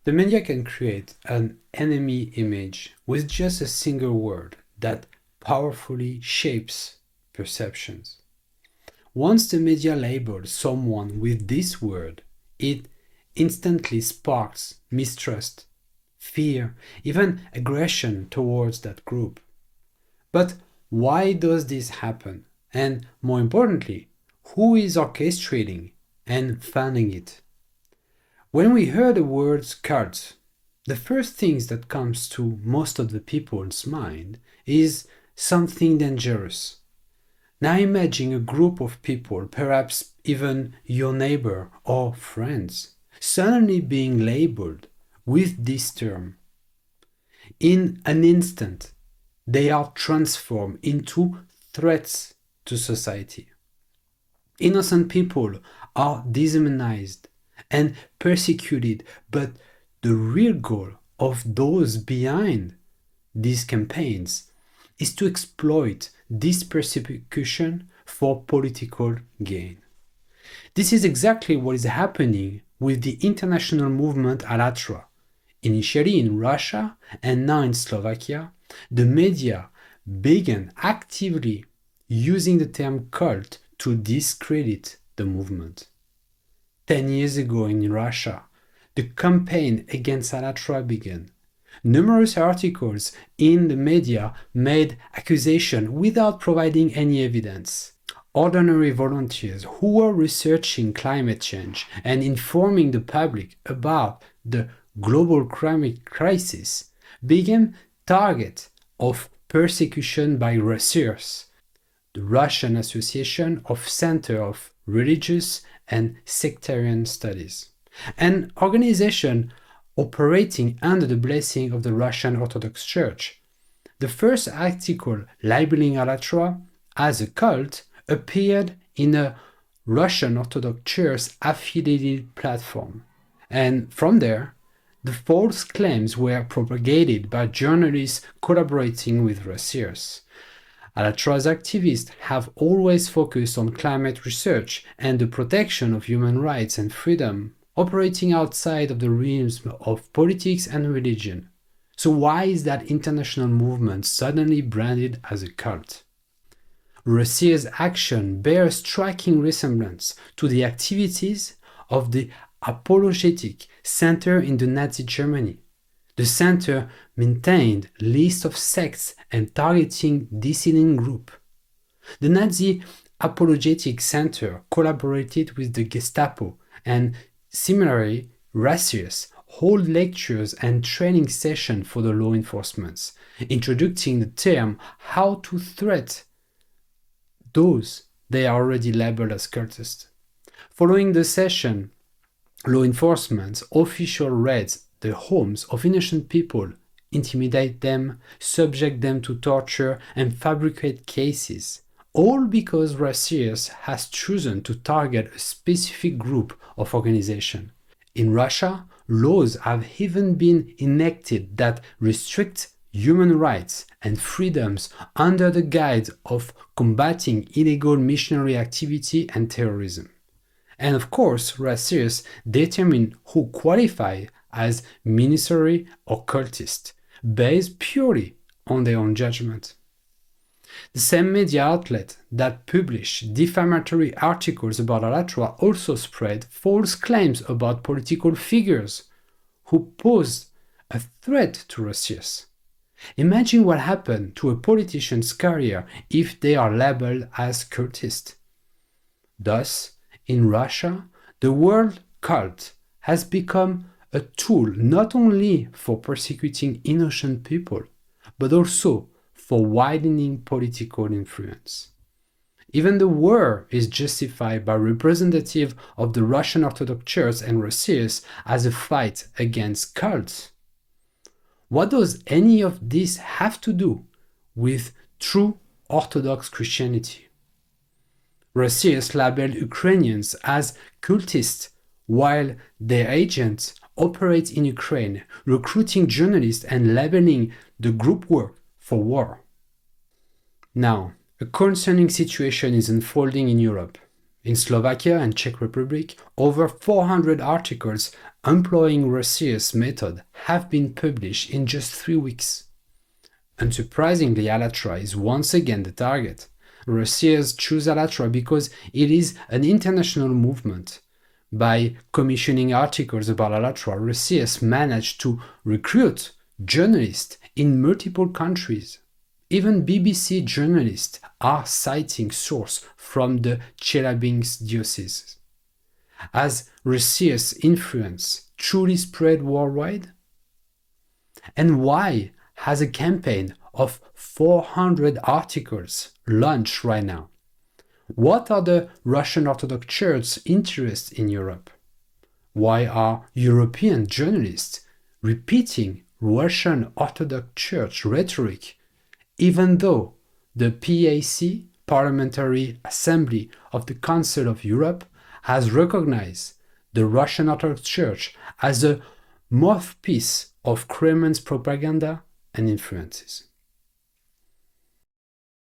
The media can create an enemy image with just a single word that powerfully shapes perceptions. Once the media labels someone with this word, it instantly sparks mistrust, fear, even aggression towards that group. But why does this happen? And more importantly, who is orchestrating and funding it? When we hear the words cult, the first things that comes to most of the people's mind is something dangerous. Now imagine a group of people, perhaps even your neighbor or friends, suddenly being labeled with this term. In an instant, they are transformed into threats to society. Innocent people are dehumanized and persecuted, but the real goal of those behind these campaigns is to exploit this persecution for political gain. This is exactly what is happening with the international movement AllatRa. Initially in Russia and now in Slovakia, the media began actively using the term cult to discredit the movement. 10 years ago in Russia, the campaign against AllatRa began. Numerous articles in the media made accusations without providing any evidence. Ordinary volunteers who were researching climate change and informing the public about the global climate crisis became target of persecution by RUSIRS, the Russian Association of Center of Religious and Sectarian Studies, an organization operating under the blessing of the Russian Orthodox Church. The first article labeling AllatRa as a cult appeared in a Russian Orthodox Church affiliated platform, and from there, the false claims were propagated by journalists collaborating with RUSIRS. AllatRa's activists have always focused on climate research and the protection of human rights and freedom, operating outside of the realms of politics and religion. So why is that international movement suddenly branded as a cult? RUSIR's action bears striking resemblance to the activities of the Apologetic Center in the Nazi Germany. The center maintained lists of sects and targeting dissident groups. The Nazi Apologetic Center collaborated with the Gestapo, and similarly, RUSIRS hold lectures and training sessions for the law enforcement, introducing the term how to threat those they are already labeled as cultists. Following the session, law enforcement officials raid the homes of innocent people, intimidate them, subject them to torture, and fabricate cases, all because RUSIRS has chosen to target a specific group of organizations. In Russia, laws have even been enacted that restrict human rights and freedoms under the guise of combating illegal missionary activity and terrorism. And of course, RUSIRS determine who qualify as ministry or cultist, based purely on their own judgment. The same media outlet that publish defamatory articles about AllatRa also spread false claims about political figures who pose a threat to RUSIRS. Imagine what happened to a politician's career if they are labeled as cultist. Thus, in Russia, the word cult has become a tool not only for persecuting innocent people, but also for widening political influence. Even the war is justified by representatives of the Russian Orthodox Church and RUSIRS as a fight against cults. What does any of this have to do with true Orthodox Christianity? RUSIRS labeled Ukrainians as cultists while their agents operate in Ukraine, recruiting journalists and labeling the group work for war. Now, a concerning situation is unfolding in Europe. In Slovakia and Czech Republic, over 400 articles employing Russia's method have been published in just 3 weeks. Unsurprisingly, AllatRa is once again the target. Russians choose AllatRa because it is an international movement. By commissioning articles about AllatRa, Russians managed to recruit journalists in multiple countries. Even BBC journalists are citing sources from the Chelyabinsk diocese. Has Russia's influence truly spread worldwide? And why has a campaign of 400 articles launched right now? What are the Russian Orthodox Church's interests in Europe? Why are European journalists repeating Russian Orthodox Church rhetoric, even though the PAC, Parliamentary Assembly of the Council of Europe, has recognized the Russian Orthodox Church as a mouthpiece of Kremlin's propaganda and influences?